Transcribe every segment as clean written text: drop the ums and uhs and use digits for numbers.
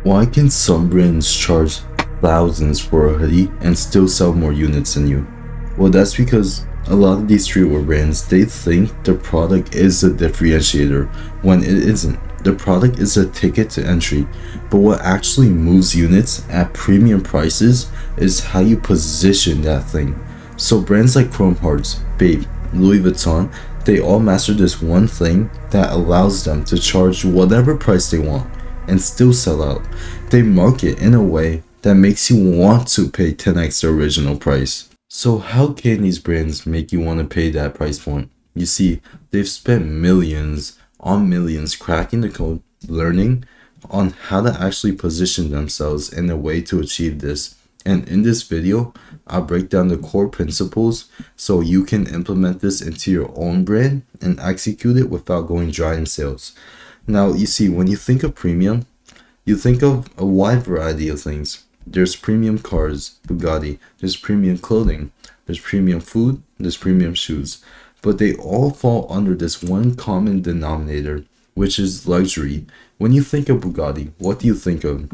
Why can some brands charge thousands for a hoodie and still sell more units than you? Well, that's because a lot of these streetwear brands, they think the product is a differentiator when it isn't. The product is a ticket to entry, but what actually moves units at premium prices is how you position that thing. So brands like Chrome Hearts, Babe, Louis Vuitton, they all master this one thing that allows them to charge whatever price they want and still sell out. They market in a way that makes you want to pay 10x the original price. So how can these brands make you want to pay that price point? You see, they've spent millions on millions cracking the code, learning on how to actually position themselves in a way to achieve this. And in this video, I'll break down the core principles so you can implement this into your own brand and execute it without going dry in sales. Now, you see, when you think of premium, you think of a wide variety of things. There's premium cars, Bugatti, there's premium clothing, there's premium food, there's premium shoes. But they all fall under this one common denominator, which is luxury. When you think of Bugatti, what do you think of?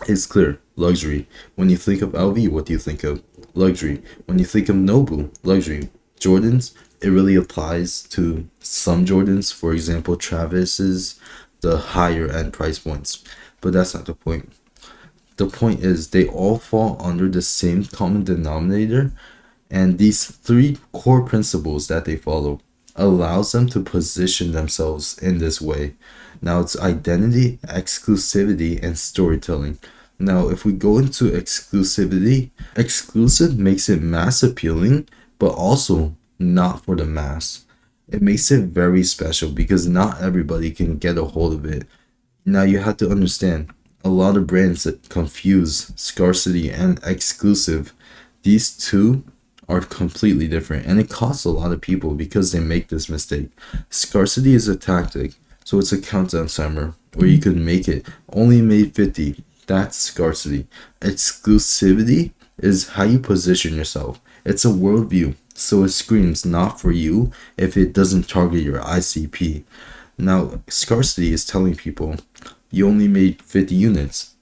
It's clear, luxury. When you think of LV, what do you think of? Luxury. When you think of Nobu, luxury. Jordans, it really applies to some Jordans, for example, Travis's, the higher end price points. But that's not the point. The point is they all fall under the same common denominator, and these three core principles that they follow allows them to position themselves in this way. Now it's identity, exclusivity, and storytelling. Now if we go into exclusivity, exclusive makes it mass appealing, but also not for the mass. It makes it very special because not everybody can get a hold of it. Now you have to understand a lot of brands that confuse scarcity and exclusive. These two are completely different, and it costs a lot of people because they make this mistake. Scarcity is a tactic, so it's a countdown timer where you could make it only made 50. That's scarcity. Exclusivity is how you position yourself. It's a worldview, so it screams not for you if it doesn't target your ICP. Now, scarcity is telling people you only made 50 units.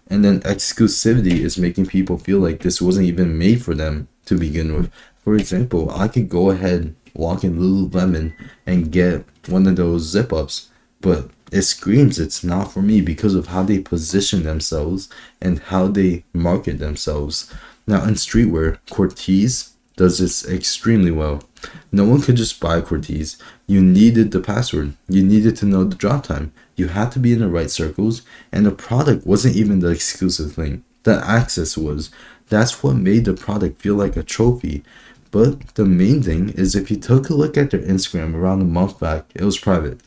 And then exclusivity is making people feel like this wasn't even made for them to begin with. For example, I could go ahead, walk in Lululemon and get one of those zip ups, but it screams it's not for me because of how they position themselves and how they market themselves. Now in streetwear, Cortez does this extremely well. No one could just buy Cortez. You needed the password. You needed to know the drop time. You had to be in the right circles, and the product wasn't even the exclusive thing. The access was. That's what made the product feel like a trophy. But the main thing is if you took a look at their Instagram around a month back, it was private.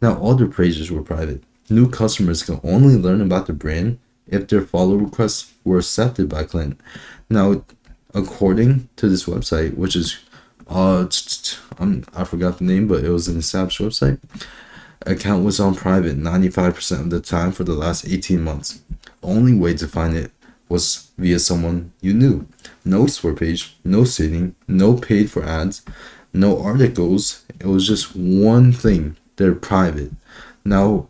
Now all their pages were private. New customers can only learn about the brand if their follow requests were accepted by Clint. Now, according to this website, which is I forgot the name, but it was an established website. Account was on private 95% of the time for the last 18 months. Only way to find it was via someone you knew. No explore page, no sitting, no paid for ads, no articles. It was just one thing. They're private. Now,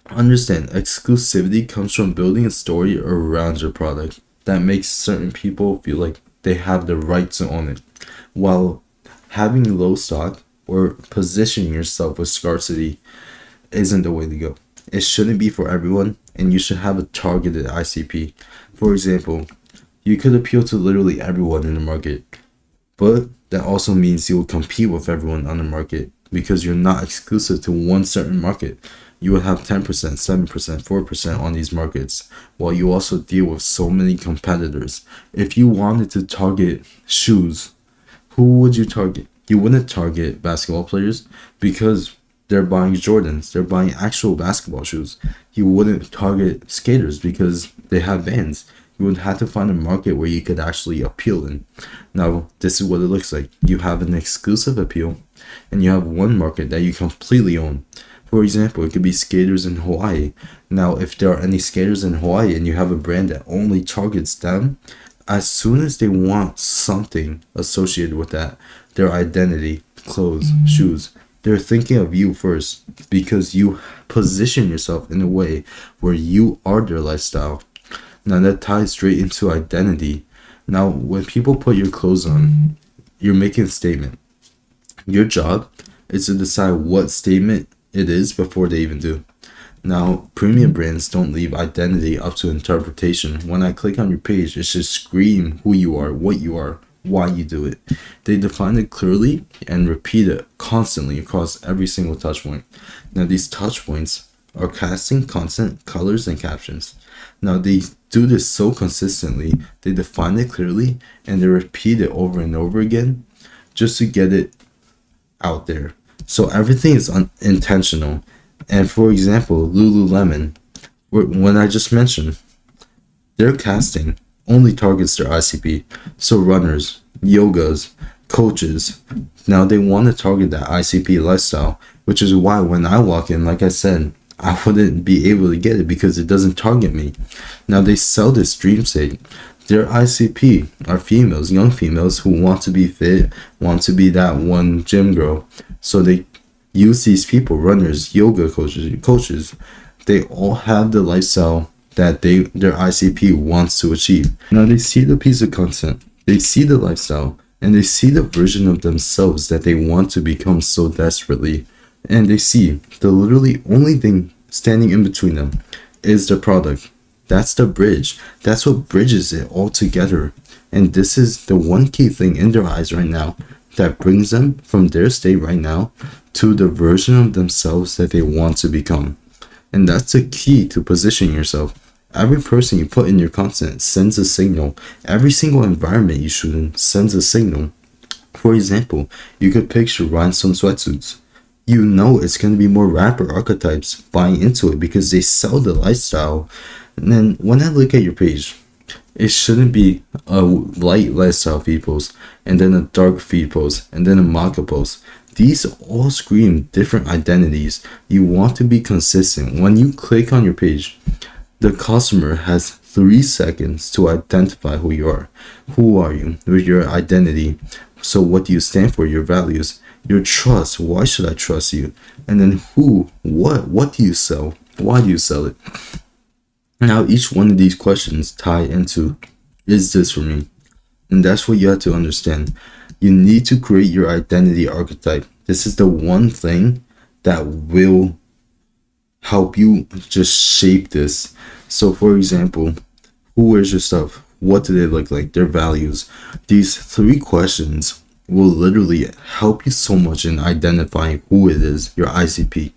understand, exclusivity comes from building a story around your product that makes certain people feel like they have the right to own it, while having low stock or positioning yourself with scarcity isn't the way to go. It shouldn't be for everyone, and you should have a targeted ICP. For example, you could appeal to literally everyone in the market, but that also means you will compete with everyone on the market because you're not exclusive to one certain market. You will have 10%, 7%, 4% on these markets, while you also deal with so many competitors. If you wanted to target shoes, who would you target? You wouldn't target basketball players because they're buying Jordans. They're buying actual basketball shoes. You wouldn't target skaters because they have Vans. You would have to find a market where you could actually appeal in. Now, this is what it looks like. You have an exclusive appeal, and you have one market that you completely own. For example, it could be skaters in Hawaii. Now, if there are any skaters in Hawaii and you have a brand that only targets them, as soon as they want something associated with that, their identity, clothes, shoes, They're thinking of you first because you position yourself in a way where you are their lifestyle. Now that ties straight into identity. Now, when people put your clothes on, you're making a statement. Your job is to decide what statement it is before they even do. Now, premium brands don't leave identity up to interpretation. When I click on your page, it should scream who you are, what you are, why you do it. They define it clearly and repeat it constantly across every single touch point. Now, these touch points are casting content, colors, and captions. Now, they do this so consistently, they define it clearly, and they repeat it over and over again just to get it out there. So everything is intentional. And for example, Lululemon, when I just mentioned, their casting only targets their ICP. So runners, yogas, coaches, now they want to target that ICP lifestyle, which is why when I walk in, like I said, I wouldn't be able to get it because it doesn't target me. Now they sell this dream state. Their ICP are females, young females who want to be fit, want to be that one gym girl. So they use these people, runners, yoga coaches. They all have the lifestyle that their ICP wants to achieve. Now they see the piece of content, they see the lifestyle, and they see the version of themselves that they want to become so desperately. And they see the literally only thing standing in between them is the product. That's the bridge. That's what bridges it all together. And this is the one key thing in their eyes right now that brings them from their state right now to the version of themselves that they want to become. And that's the key to positioning yourself. Every person you put in your content sends a signal. Every single environment you shoot in sends a signal. For example, you could picture rhinestone sweatsuits. You know it's going to be more rapper archetypes buying into it because they sell the lifestyle. And then when I look at your page, it shouldn't be a light lifestyle feed post, and then a dark feed post, and then a mocha post. These all scream different identities. You want to be consistent. When you click on your page, the customer has 3 seconds to identify who you are. Who are you? With your identity. So what do you stand for? Your values. Your trust. Why should I trust you? And then who? What do you sell? Why do you sell it? Now each one of these questions tie into, is this for me? And that's what you have to understand. You need to create your identity archetype. This is the one thing that will help you just shape this. So for example, who wears your stuff? What do they look like? Their values. These 3 questions will literally help you so much in identifying who it is, your ICP.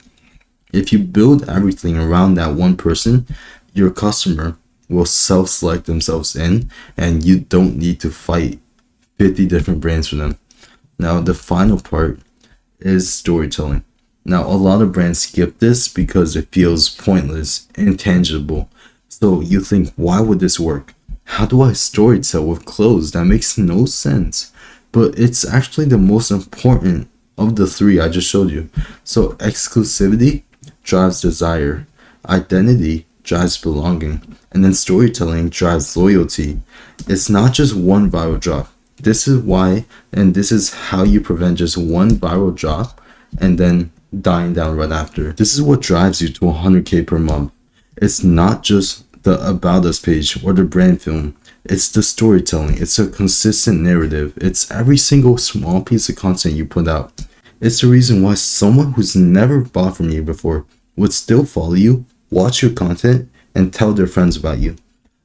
If you build everything around that one person, your customer will self-select themselves in, and you don't need to fight 50 different brands for them. Now, the final part is storytelling. Now, a lot of brands skip this because it feels pointless, intangible. So you think, why would this work? How do I storytell with clothes? That makes no sense. But it's actually the most important of the 3 I just showed you. So exclusivity drives desire. Identity drives belonging, and then storytelling drives loyalty. It's not just one viral drop. This is why, and this is how you prevent just one viral drop and then dying down right after. This is what drives you to 100K per month. It's not just the About Us page or the brand film. It's the storytelling. It's a consistent narrative. It's every single small piece of content you put out. It's the reason why someone who's never bought from you before would still follow you, watch your content, and tell their friends about you.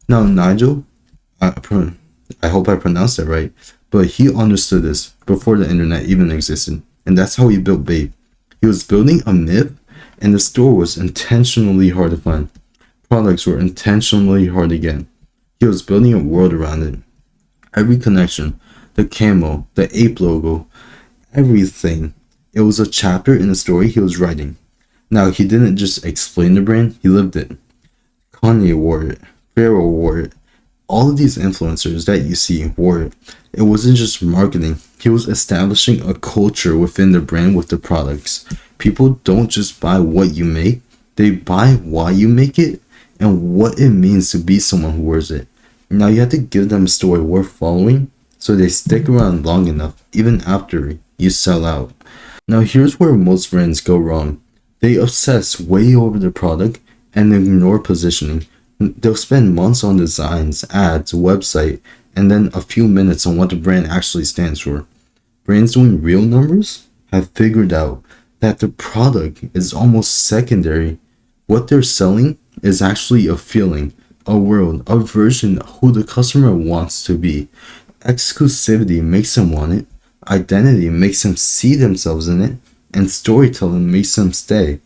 Now, Nigel, I hope I pronounced that right, but he understood this before the internet even existed. And that's how he built Babe. He was building a myth, and the store was intentionally hard to find. Products were intentionally hard to get. He was building a world around it. Every connection, the camo, the ape logo, everything. It was a chapter in the story he was writing. Now, he didn't just explain the brand, he lived it. Kanye wore it. Pharrell wore it. All of these influencers that you see wore it. It wasn't just marketing. He was establishing a culture within the brand with the products. People don't just buy what you make. They buy why you make it and what it means to be someone who wears it. Now, you have to give them a story worth following so they stick around long enough, even after you sell out. Now, here's where most brands go wrong. They obsess way over the product and ignore positioning. They'll spend months on designs, ads, website, and then a few minutes on what the brand actually stands for. Brands doing real numbers have figured out that the product is almost secondary. What they're selling is actually a feeling, a world, a version of who the customer wants to be. Exclusivity makes them want it, identity makes them see themselves in it, and storytelling makes them stay.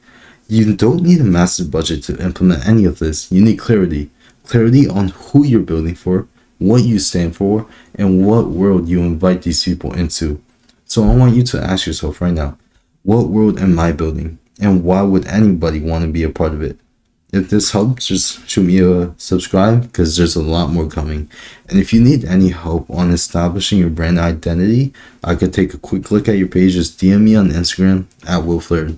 You don't need a massive budget to implement any of this. You need clarity. Clarity on who you're building for, what you stand for, and what world you invite these people into. So I want you to ask yourself right now, what world am I building? And why would anybody want to be a part of it? If this helps, just shoot me a subscribe because there's a lot more coming. And if you need any help on establishing your brand identity, I could take a quick look at your page. Just DM me on Instagram at Will Flair.